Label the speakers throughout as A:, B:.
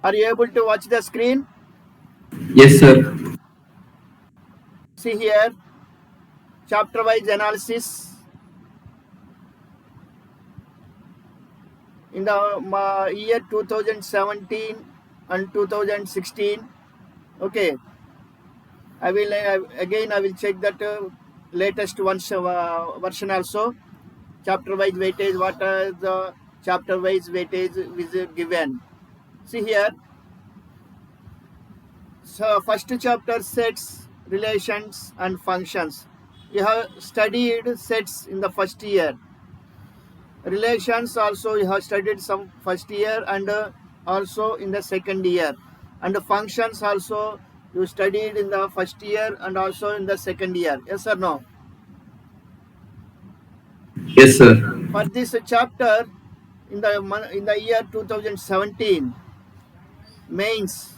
A: Are you able to watch the screen?
B: Yes, sir.
A: See here, chapter-wise analysis. In the year 2017 and 2016, okay, I will I will check that latest one's version also. Chapter-wise weightage, what are the chapter-wise weightage is given. See here, so first chapter sets, relations and functions. You have studied sets in the first year. Relations also you have studied some first year and also in the second year. And the functions also you studied in the first year and also in the second year. Yes or no?
B: Yes, sir.
A: For this chapter in the year 2017 mains,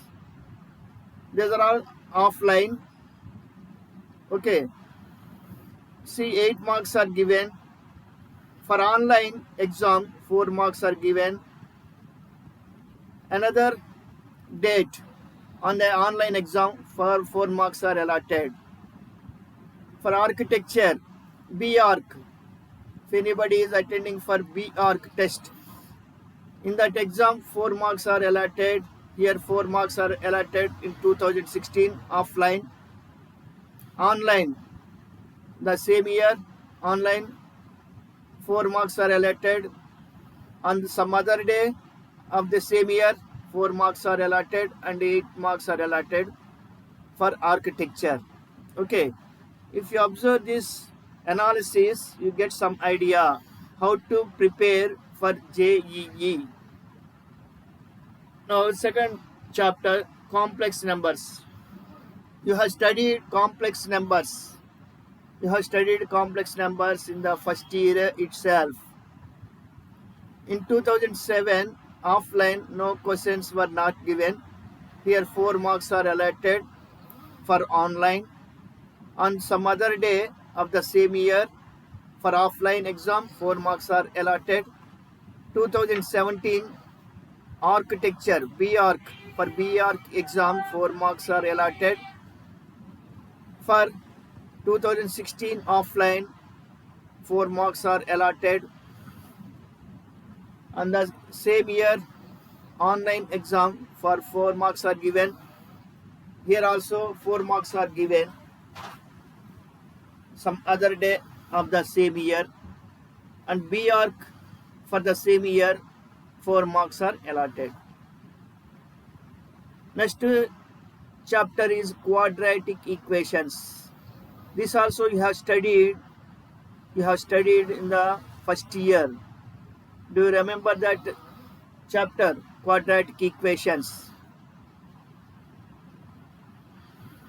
A: these are all offline. Okay. See, 8 marks are given. For online exam, 4 marks are given. Another date on the online exam for 4 marks are allotted. For architecture, B-Arc, if anybody is attending for B-Arc test, in that exam 4 marks are allotted. Here 4 marks are allotted in 2016 offline. Online, the same year, online 4 marks are allotted. On some other day of the same year, 4 marks are allotted and 8 marks are allotted for architecture. Okay, if you observe this analysis, you get some idea how to prepare for JEE. Now, second chapter, complex numbers. You have studied complex numbers. You have studied complex numbers in the first year itself. In 2007, offline, no questions were not given. Here, 4 marks are allotted for online. On some other day of the same year, for offline exam, 4 marks are allotted. 2017, architecture, B-Arc, for B-Arc exam, 4 marks are allotted. For 2016, offline, 4 marks are allotted. On the same year, online exam for 4 marks are given. Here also 4 marks are given. Some other day of the same year. And B-Arc for the same year, 4 marks are allotted. Next chapter is quadratic equations. This also you have studied in the first year. Do you remember that chapter, quadratic equations?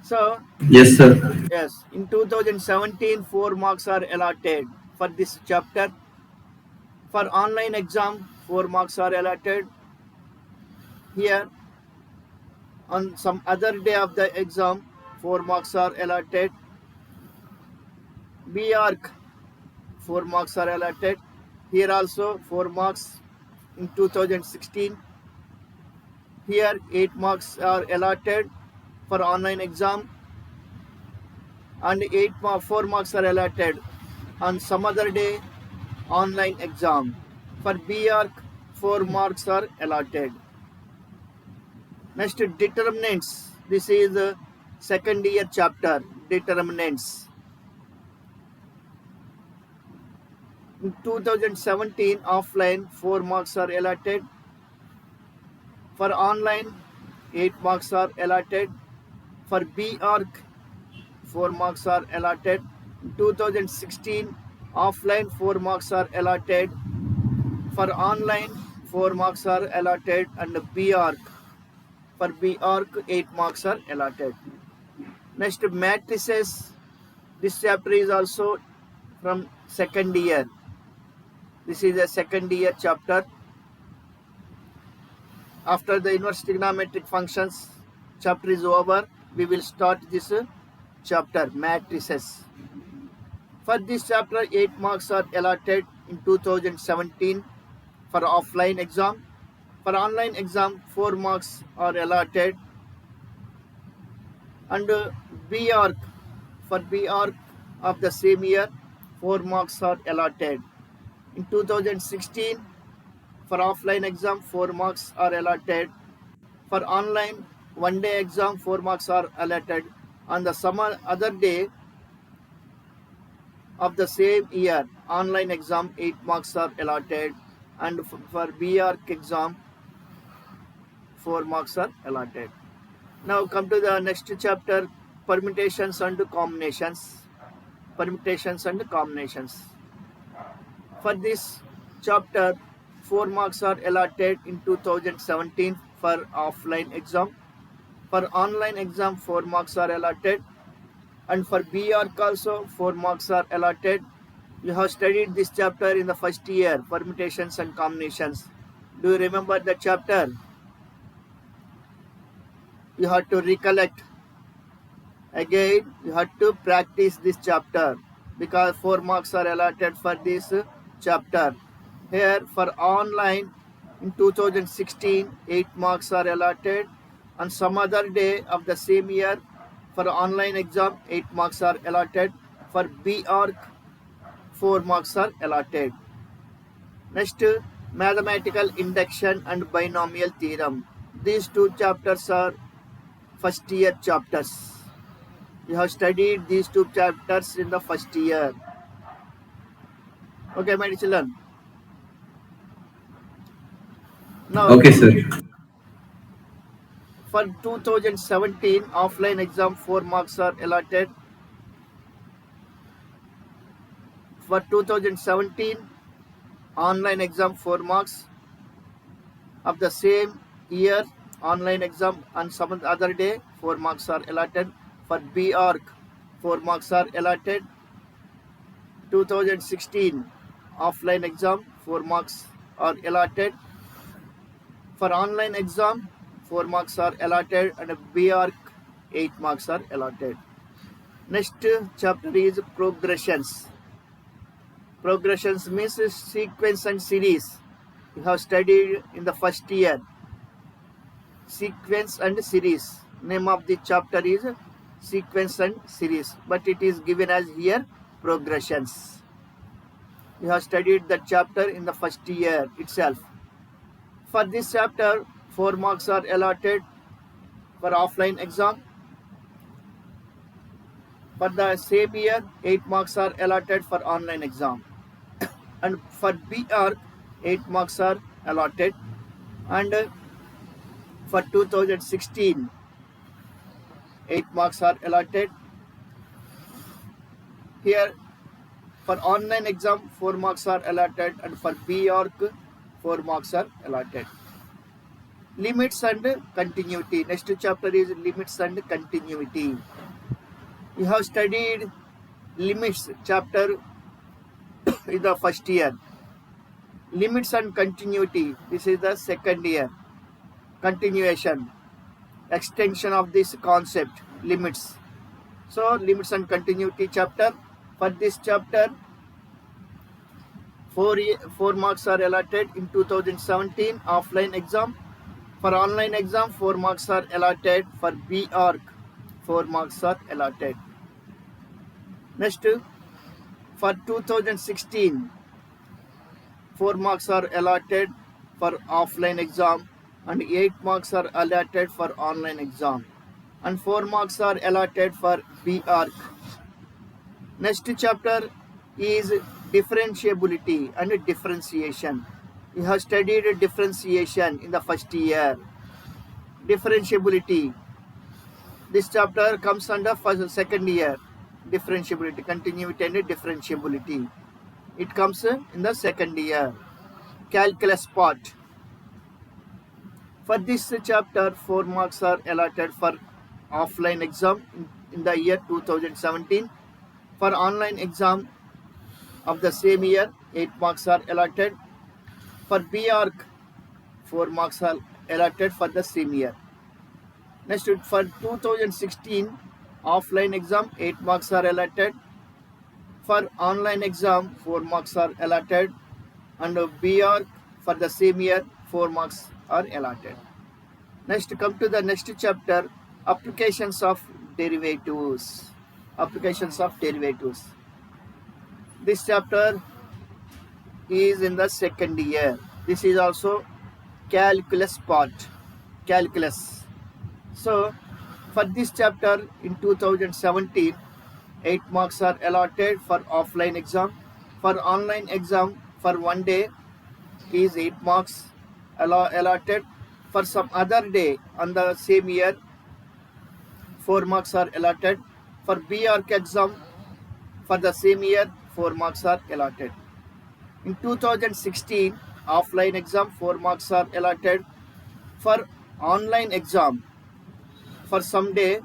A: So,
B: Yes, sir.
A: yes, in 2017, 4 marks are allotted for this chapter. For online exam, 4 marks are allotted. Here, on some other day of the exam, 4 marks are allotted. B-Arc, 4 marks are allotted. Here also 4 marks in 2016. Here 8 marks are allotted for online exam and 4 marks are allotted on some other day online exam. For B-Arc, 4 marks are allotted. Next, determinants. This is the second year chapter, determinants. In 2017, offline, 4 marks are allotted. For online, 8 marks are allotted. For B-Arc, 4 marks are allotted. In 2016, offline, 4 marks are allotted. For online, 4 marks are allotted. And B-Arc, for B-Arc, 8 marks are allotted. Next, matrices. This chapter is also from second year. This is a second year chapter. After the inverse trigonometric functions chapter is over, we will start this chapter, matrices. For this chapter, 8 marks are allotted in 2017 for offline exam. For online exam, 4 marks are allotted, and B.Arc, for B.Arc of the same year, 4 marks are allotted. In 2016, for offline exam, 4 marks are allotted. For online one-day exam, 4 marks are allotted. On the some other day of the same year, online exam, 8 marks are allotted. And for B.Arc exam, 4 marks are allotted. Now come to the next chapter, permutations and combinations. Permutations and combinations. For this chapter, 4 marks are allotted in 2017 for offline exam. For online exam, 4 marks are allotted. And for B.Arc also, 4 marks are allotted. You have studied this chapter in the first year, permutations and combinations. Do you remember the chapter? You have to recollect. Again, you have to practice this chapter because 4 marks are allotted for this chapter. Here for online in 2016, 8 marks are allotted. On some other day of the same year, for online exam, 8 marks are allotted. For B.Arc, 4 marks are allotted. Next, mathematical induction and binomial theorem. These two chapters are first year chapters. You have studied these two chapters in the first year. Okay, my children. Now,
B: Okay, sir.
A: for 2017 offline exam, 4 marks are allotted. For 2017 online exam, 4 marks. Of the same year, online exam on some other day, 4 marks are allotted. For B.Arc, 4 marks are allotted. 2016 offline exam, 4 marks are allotted. For online exam, 4 marks are allotted, and B.Arc, 8 marks are allotted. Next chapter is progressions. Progressions means sequence and series. You have studied in the first year. Sequence and series. Name of the chapter is sequence and series, but it is given as here progressions. You have studied that chapter in the first year itself. For this chapter, 4 marks are allotted for offline exam. For the same year, 8 marks are allotted for online exam. And for B.Arc, 8 marks are allotted. And for 2016, 8 marks are allotted. Here, for online exam, 4 marks are allotted, and for B.Arc, 4 marks are allotted. Limits and continuity. Next chapter is limits and continuity. You have studied limits chapter in the first year. Limits and continuity. This is the second year. Continuation. Extension of this concept. Limits. So, limits and continuity chapter. For this chapter, 4 marks are allotted in 2017 offline exam. For online exam, 4 marks are allotted. For B.Arc, 4 marks are allotted. Next, for 2016, 4 marks are allotted for offline exam, and 8 marks are allotted for online exam, and 4 marks are allotted for B.Arc. Next chapter is differentiability and differentiation. You have studied differentiation in the first year. Differentiability. This chapter comes under second year. Differentiability, continuity and differentiability. It comes in the second year. Calculus part. For this chapter, 4 marks are allotted for offline exam in the year 2017. For online exam of the same year, 8 marks are allotted. For B.Arc, 4 marks are allotted for the same year. Next, for 2016 offline exam, 8 marks are allotted. For online exam, 4 marks are allotted. And B.Arc for the same year, 4 marks are allotted. Next, come to the next chapter, applications of derivatives. Applications of derivatives. This chapter is in the second year. This is also calculus part. Calculus. So, for this chapter in 2017, 8 marks are allotted for offline exam. For online exam, for one day is 8 marks allotted. For some other day on the same year, 4 marks are allotted. For B.Arch exam, for the same year, 4 marks are allotted. In 2016, offline exam, 4 marks are allotted. For online exam, for some day,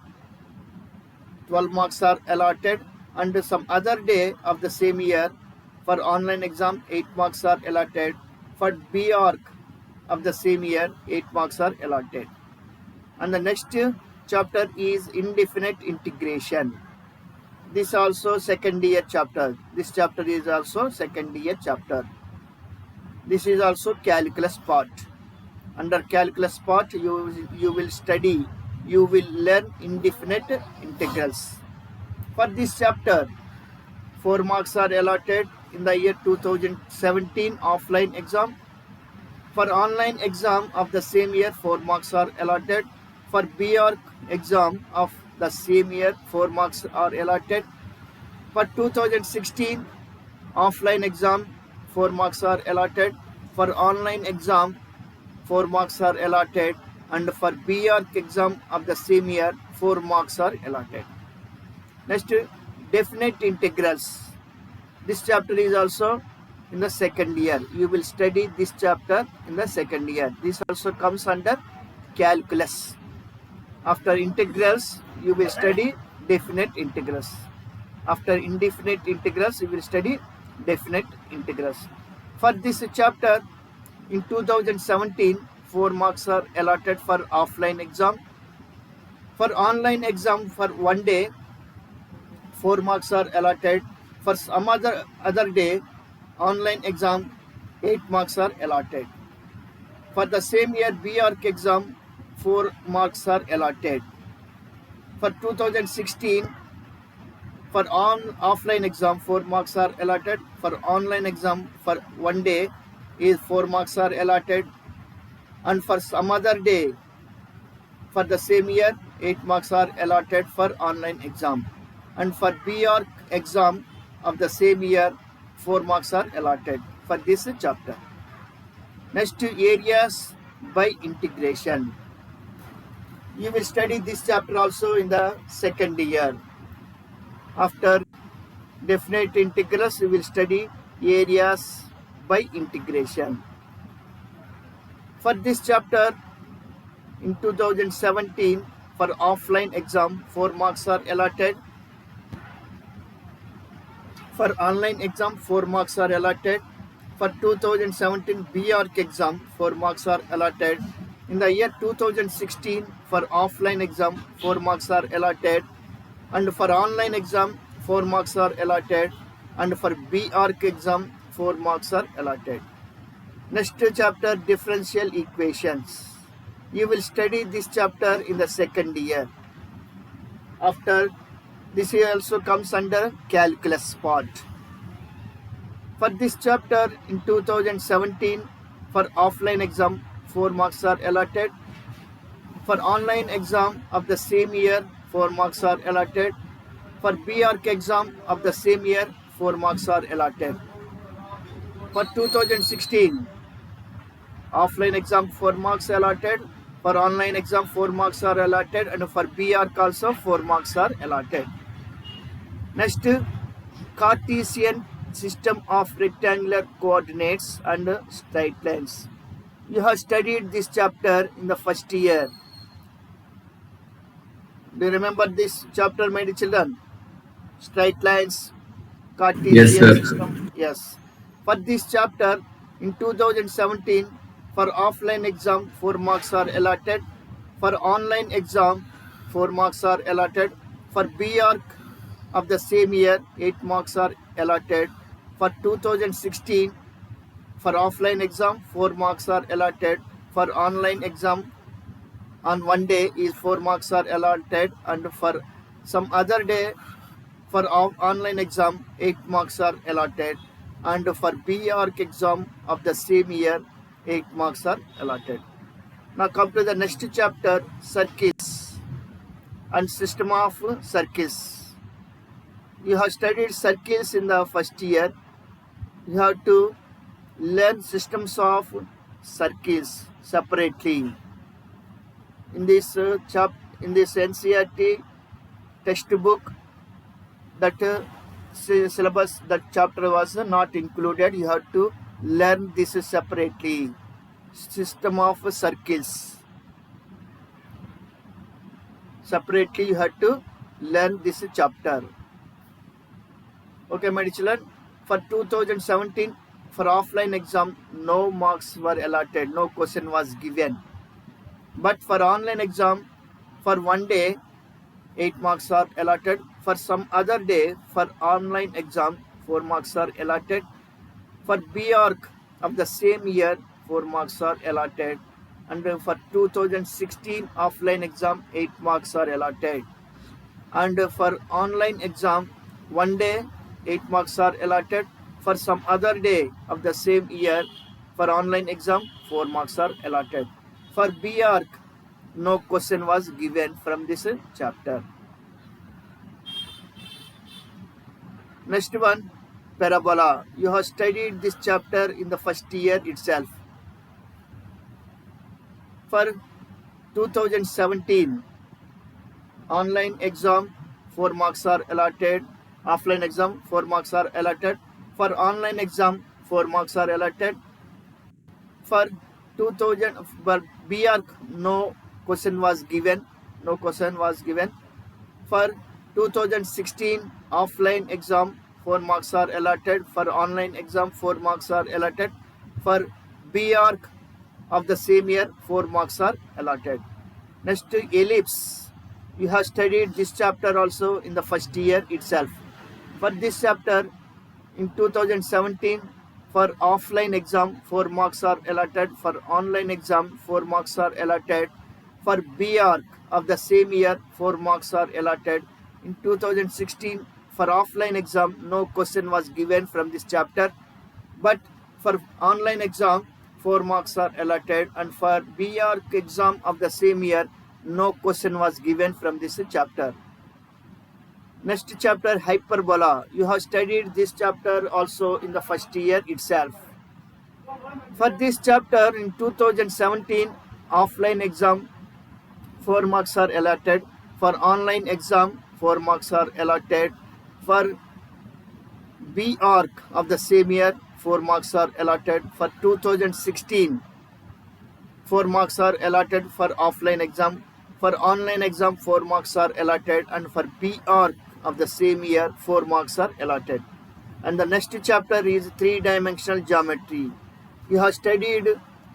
A: 12 marks are allotted, and some other day of the same year, for online exam, 8 marks are allotted. For B.Arch of the same year, 8 marks are allotted. And the next chapter is indefinite integration. This also second year chapter. This chapter is also second year chapter. This is also calculus part. Under calculus part, you will study, you will learn indefinite integrals. For this chapter, 4 marks are allotted in the year 2017 offline exam. For online exam of the same year, 4 marks are allotted. For B.Arch exam of the same year, 4 marks are allotted. For 2016 offline exam, 4 marks are allotted. For online exam, 4 marks are allotted. And for B.Arch exam of the same year, 4 marks are allotted. Next, definite integrals. This chapter is also in the second year. You will study this chapter in the second year. This also comes under calculus. After integrals, you will study definite integrals. After indefinite integrals, you will study definite integrals. For this chapter, in 2017, 4 marks are allotted for offline exam. For online exam, for one day, 4 marks are allotted. For some other day, online exam, 8 marks are allotted. For the same year, B.Arch exam, 4 marks are allotted. For 2016, for offline exam, 4 marks are allotted. For online exam, for one day, is 4 marks are allotted. And for some other day, for the same year, 8 marks are allotted for online exam. And for B.Arch exam of the same year, 4 marks are allotted for this chapter. Next, areas by integration. You will study this chapter also in the second year. After definite integrals, you will study areas by integration. For this chapter, in 2017, for offline exam, 4 marks are allotted. For online exam, 4 marks are allotted. For 2017 B.Arch exam, 4 marks are allotted. In the year 2016, for offline exam, 4 marks are allotted. And for online exam, 4 marks are allotted. And for B.Arch exam, 4 marks are allotted. Next chapter, differential equations. You will study this chapter in the second year. After this year also comes under calculus part. For this chapter in 2017, for offline exam, 4 marks are allotted. For online exam of the same year, 4 marks are allotted. For B.Arch exam of the same year, 4 marks are allotted. For 2016, offline exam, 4 marks allotted. For online exam, 4 marks are allotted. And for B.Arch also, 4 marks are allotted. Next, Cartesian system of rectangular coordinates and straight lines. You have studied this chapter in the first year. Do you remember this chapter, my dear children? Straight lines,
B: Yes,
A: Cartesian
B: sir.
A: system. Yes. For this chapter, in 2017, for offline exam, 4 marks are allotted. For online exam, 4 marks are allotted. For B.Arch of the same year, 8 marks are allotted. For 2016, for offline exam, 4 marks are allotted. for online exam on one day is 4 marks are allotted, and for some other day for online exam 8 marks are allotted, and for B.Arch exam of the same year 8 marks are allotted. Now come to the next chapter, circuits and system of circuits. You have studied circuits in the first year. You have to learn systems of circuits separately. In this in this NCERT textbook, that syllabus, that chapter was not included. You have to learn this separately. System of circles. Separately you have to learn this chapter. Okay, my dear children, for 2017, for offline exam, no marks were allotted, no question was given. But for online exam, for one day, 8 marks are allotted. For some other day, for online exam, 4 marks are allotted. For B.Arch of the same year, 4 marks are allotted. And for 2016 offline exam, 8 marks are allotted. And for online exam, one day 8 marks are allotted. For some other day of the same year, for online exam 4 marks are allotted. For B.Arch, no question was given from this chapter. Next one, parabola. You have studied this chapter in the first year itself. For 2017 online exam, 4 marks are allotted. Offline exam, 4 marks are allotted. For online exam, 4 marks are allotted. For 2000, for B.Arch, no question was given. No question was given. For 2016 offline exam, 4 marks are allotted. For online exam, 4 marks are allotted. For B.Arch of the same year, 4 marks are allotted. Next, ellipse. You have studied this chapter also in the first year itself. For this chapter, in 2017, for offline exam, 4 marks are allotted. For online exam, 4 marks are allotted. For B.Arch of the same year, 4 marks are allotted. In 2016, for offline exam, no question was given from this chapter. But for online exam, 4 marks are allotted. And for B.Arch exam of the same year, no question was given from this chapter. Next chapter, hyperbola. You have studied this chapter also in the first year itself. For this chapter in 2017 offline exam, 4 marks are allotted. For online exam, 4 marks are allotted. For B.Arch of the same year, 4 marks are allotted. For 2016, 4 marks are allotted for offline exam. For online exam, 4 marks are allotted. And for B.Arch of the same year, 4 marks are allotted. And the next chapter is three-dimensional geometry. You have studied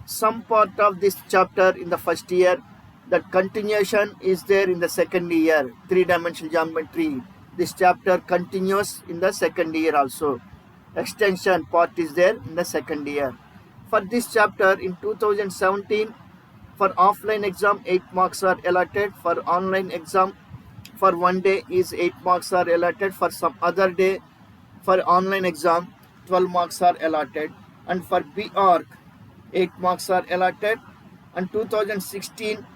A: some part of this chapter in the first year. That continuation is there in the second year, three-dimensional geometry. This chapter continues in the second year also. Extension part is there in the second year. For this chapter in 2017, for offline exam, 8 marks are allotted. For online exam, for one day is 8 marks are allotted. For some other day, for online exam, 12 marks are allotted. And for B.Arch, 8 marks are allotted. And 2016,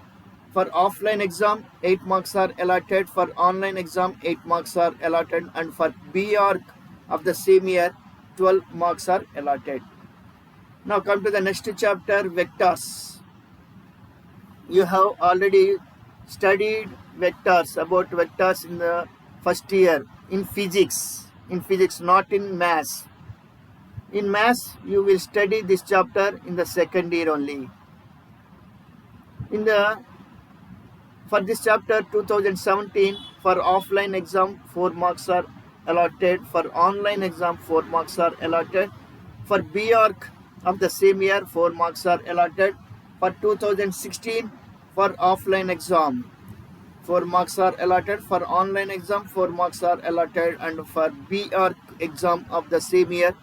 A: for offline exam, 8 marks are allotted. For online exam, 8 marks are allotted. And for B.Arch of the same year, 12 marks are allotted. Now come to the next chapter, vectors. You have already studied vectors, about vectors in the first year in physics. In physics, not in maths. In maths, you will study this chapter in the second year only. For this chapter 2017, for offline exam, 4 marks are allotted. For online exam, 4 marks are allotted. For B.Arch of the same year, 4 marks are allotted. For 2016, for offline exam, 4 marks are allotted. For online exam, 4 marks are allotted. And for B.Arch exam of the same year,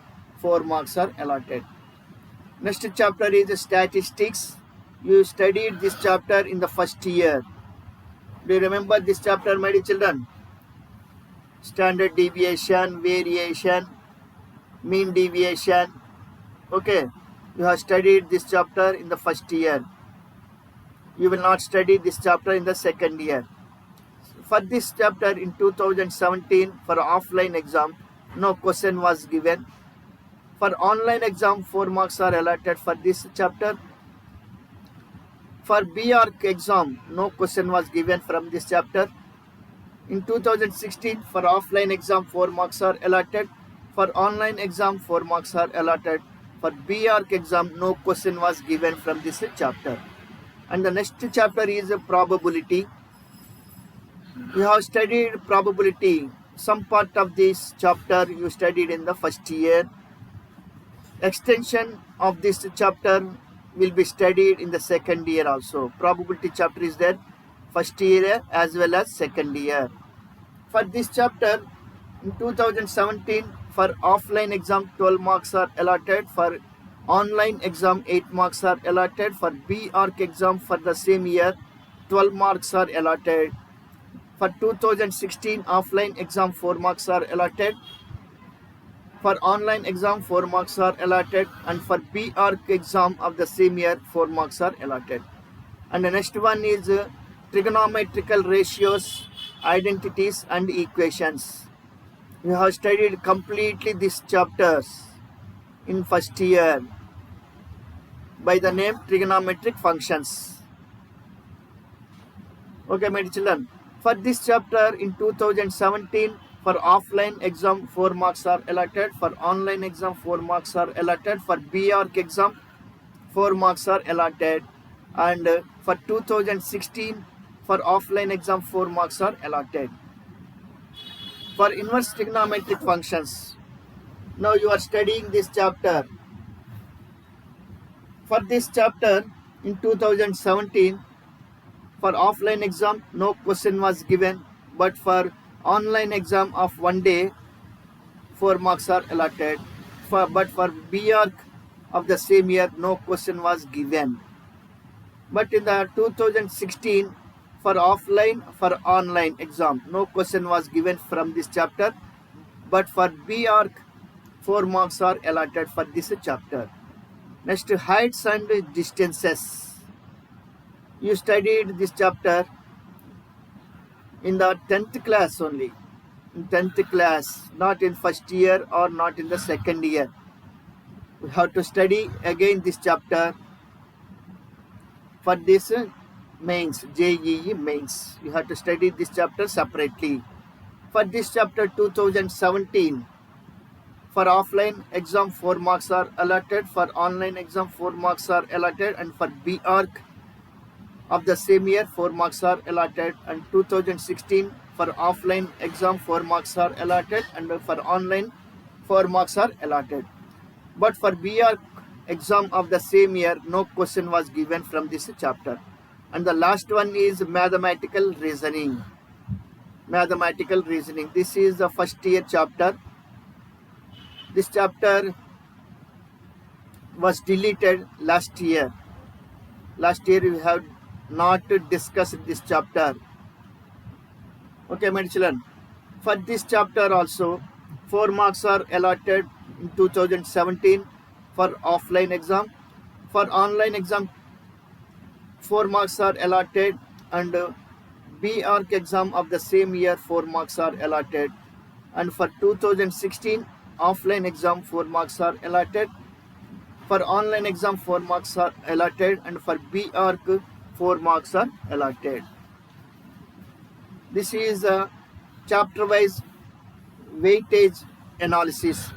A: 4 marks are allotted. Next chapter is statistics. You studied this chapter in the first year. Do you remember this chapter, my dear children? Standard deviation, variation, mean deviation. Okay, you have studied this chapter in the first year. You will not study this chapter in the second year. For this chapter in 2017, for offline exam, no question was given. For online exam, 4 marks are allotted for this chapter. For B.Arch exam, no question was given from this chapter. In 2016, for offline exam, 4 marks are allotted. For online exam, 4 marks are allotted. For B.Arch exam, no question was given from this chapter. And the next chapter is probability. You have studied probability. Some part of this chapter you studied in the first year. Extension of this chapter will be studied in the second year also. Probability chapter is there first year as well as second year. For this chapter in 2017, for offline exam 12 marks are allotted. For online exam 8 marks are allotted. For B.Arch exam for the same year 12 marks are allotted. For 2016 offline exam 4 marks are allotted. For online exam 4 marks are allotted, and for B.Arch exam of the same year 4 marks are allotted. And the next one is trigonometrical ratios, identities and equations. We have studied completely these chapters in first year by the name trigonometric functions. Okay, my children. For this chapter in 2017, for offline exam 4 marks are allotted. For online exam 4 marks are allotted. For B.Arch exam 4 marks are allotted. And for 2016, for offline exam 4 marks are allotted. For inverse trigonometric functions, now you are studying this chapter. For this chapter in 2017, for offline exam no question was given, but for online exam of 1 day 4 marks are allotted. But for B.Arch of the same year no question was given. But in the 2016, for offline for online exam no question was given from this chapter, but for B.Arch 4 marks are allotted for this chapter. Next, heights and distances. You studied this chapter in the 10th class only. In 10th class, not in first year or not in the second year. We have to study again this chapter for this mains, JEE mains. You have to study this chapter separately. For this chapter 2017, for offline exam 4 marks are allotted. For online exam 4 marks are allotted. And for B.Arch of the same year 4 marks are allotted. And 2016 for offline exam 4 marks are allotted, and for online 4 marks are allotted. But for B.Arch exam of the same year no question was given from this chapter. And the last one is mathematical reasoning. Mathematical reasoning, this is the first year chapter. This chapter was deleted last year. Last year we have not discussed this chapter. Okay, my children. For this chapter also 4 marks are allotted in 2017 for offline exam. For online exam 4 marks are allotted, and B.Arch exam of the same year 4 marks are allotted. And for 2016 offline exam 4 marks are allotted. For online exam 4 marks are allotted, and for B.Arch 4 marks are allotted. This is a chapter-wise weightage analysis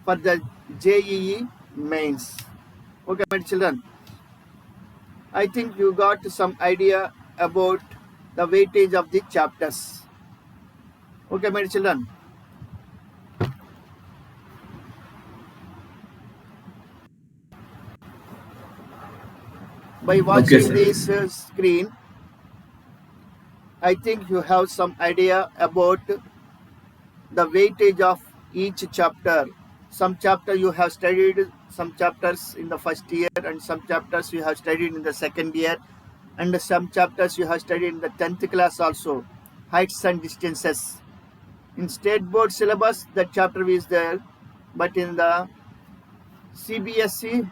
A: for the JEE mains. Okay, my children. I think you got some idea about the weightage of the chapters. Okay, my children. By watching
B: sir.
A: this screen, I think you have some idea about the weightage of each chapter. Some chapter you have studied some chapters in the first year, and some chapters you have studied in the second year, and some chapters you have studied in the 10th class also. Heights and distances. In state board syllabus, that chapter is there, but in the CBSE,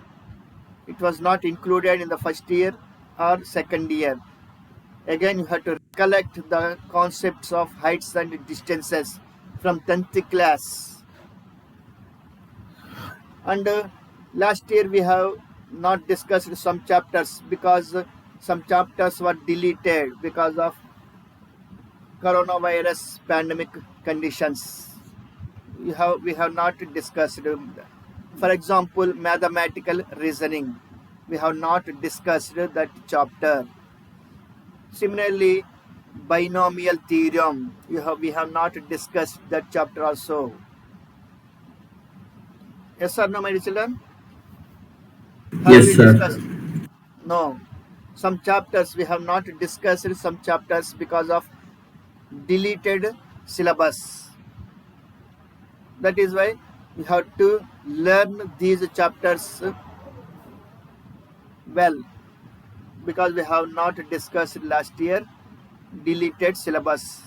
A: it was not included in the first year or second year. Again, you have to recollect the concepts of heights and distances from 10th class. And last year we have not discussed some chapters because some chapters were deleted because of coronavirus pandemic conditions. We have not discussed. For example, mathematical reasoning. We have not discussed that chapter. Similarly, binomial theorem. We have not discussed that chapter also. Yes or no, my children? Have
B: Yes,
A: we
B: sir.
A: discussed? No. Some chapters we have not discussed, some chapters because of deleted syllabus. That is why we have to learn these chapters well, because we have not discussed last year deleted syllabus.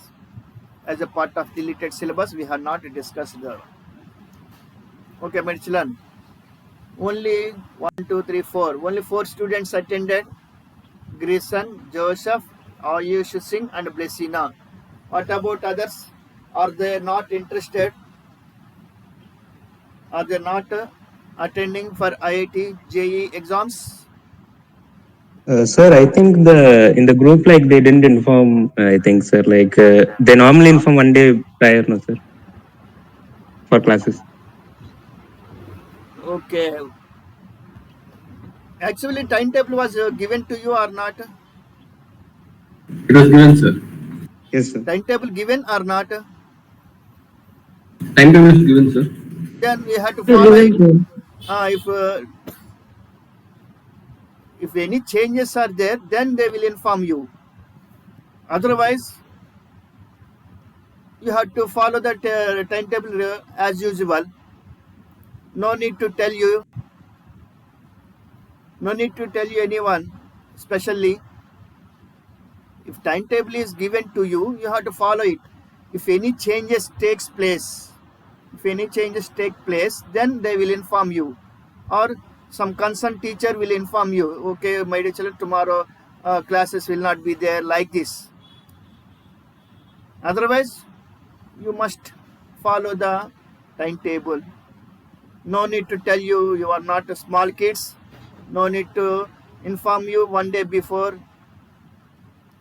A: As a part of deleted syllabus, we have not discussed the. Okay, my children. Only 1, 2, 3, 4. Only 4 students attended. Grayson, Joseph, Ayush Singh, and Blessina. What about others? Are they not interested? Are they not attending for I.I.T.J.E.E. exams?
C: Sir, I think in the group like they didn't inform. I think sir, like they normally
A: Huh?
C: inform one day prior, no sir, for classes.
A: Okay. Actually, timetable was given to you or not?
B: It was given, sir.
C: Yes sir.
A: Timetable given or not?
B: Timetable is given, sir.
A: Then we have to
C: Sir,
A: follow it.
C: given, sir.
A: If any changes are there, then they will inform you. Otherwise, you have to follow that timetable as usual. No need to tell you. No need to tell you anyone. Especially if timetable is given to you, you have to follow it. If any changes take place, then they will inform you, or some concerned teacher will inform you. Okay, my dear children, tomorrow classes will not be there, like this. Otherwise, you must follow the timetable. No need to tell you, you are not small kids. No need to inform you one day before.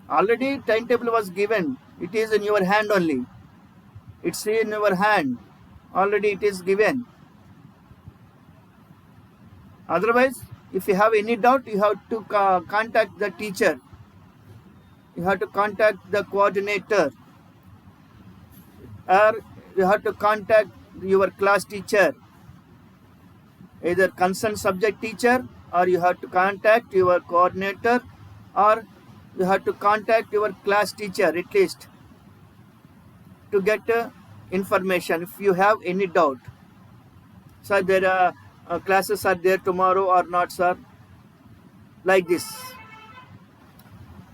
A: Already timetable was given. It is in your hand only. It's in your hand. Already it is given. Otherwise, if you have any doubt, you have to contact the teacher. You have to contact the coordinator, or you have to contact your class teacher, either concerned subject teacher, or you have to contact your coordinator, or you have to contact your class teacher at least to get information if you have any doubt. So there are classes are there tomorrow or not, sir? Like this.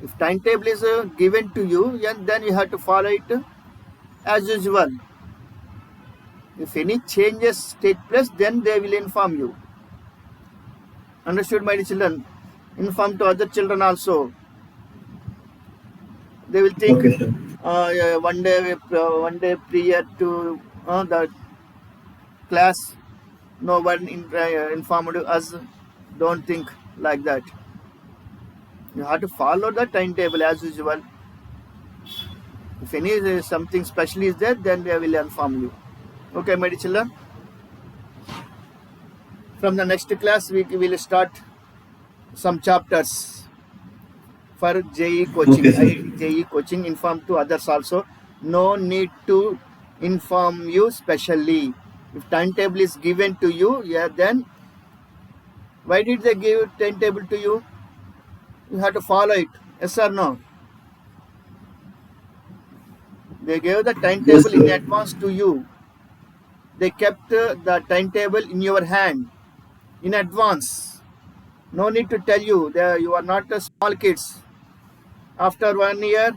A: If timetable is given to you, then you have to follow it as usual. If any changes take place, then they will inform you. Understood, my dear children? Inform to other children also. They will think
B: Okay, sir.
A: yeah, one day prior to the class, no one informed us. Don't think like that. You have to follow the timetable as usual. If any something special is there, then they will inform you. Okay, my dear children. From the next class, we will start some chapters for JE coaching.
B: Okay, sir.
A: I.I.T.J.E.E. coaching. Inform to others also. No need to inform you specially. If timetable is given to you, yeah, then why did they give timetable to you? You have to follow it. Yes or no? They gave the
B: Yes,
A: timetable in
B: sir.
A: advance to you. They kept the timetable in your hand. in advance. No need to tell you that you are not a small kids. After 1 year,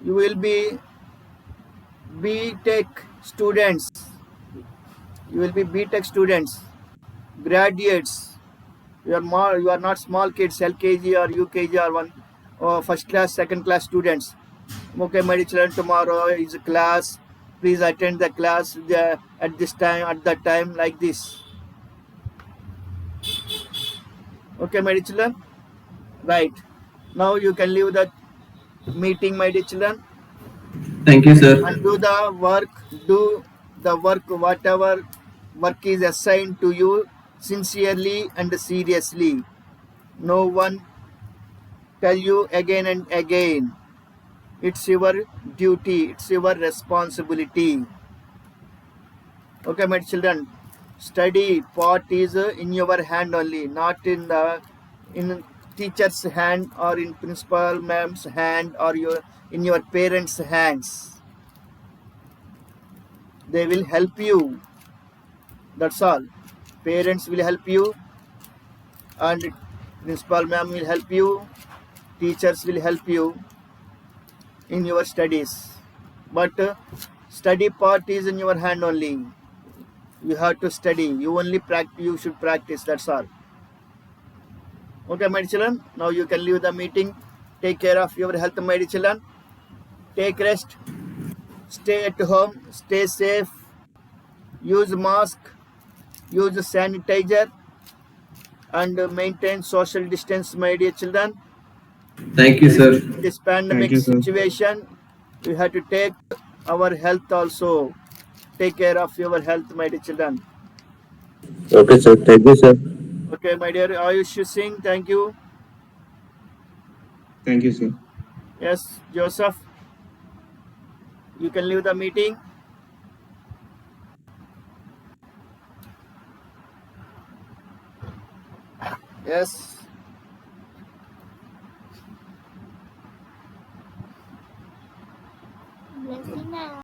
A: you will be B.Tech students. You will be B.Tech students, graduates. You are not small kids, LKG or UKG or one or first class, second class students. Okay, my children, tomorrow is a class. Please attend the class at this time, at that time, like this. Okay, my children. Right. Now you can leave the meeting, my dear children,
B: Thank you, sir.
A: and do the work. Do the work, whatever work is assigned to you, sincerely and seriously. No one tell you again and again. It's your duty. It's your responsibility. Okay, my children. Study part is in your hand only, not in teacher's hand or in principal ma'am's hand or in your parents' hands. They will help you. That's all. Parents will help you, and principal ma'am will help you. Teachers will help you in your studies. But study part is in your hand only. You have to study. You only practice. You should practice. That's all. Okay, my children. Now you can leave the meeting. Take care of your health, my children. Take rest. Stay at home. Stay safe. Use mask. Use sanitizer, and maintain social distance, my dear children.
B: Thank you,
A: In this,
B: sir.
A: in this
C: Thank
A: pandemic
C: you, sir.
A: situation, we have to take our health also. Take care of your health, my dear children.
C: Okay, sir. Thank you, sir.
A: Okay, my dear Ayush Singh, thank you.
C: Thank you, sir.
A: Yes, Joseph, you can leave the meeting. Yes.
D: Blessing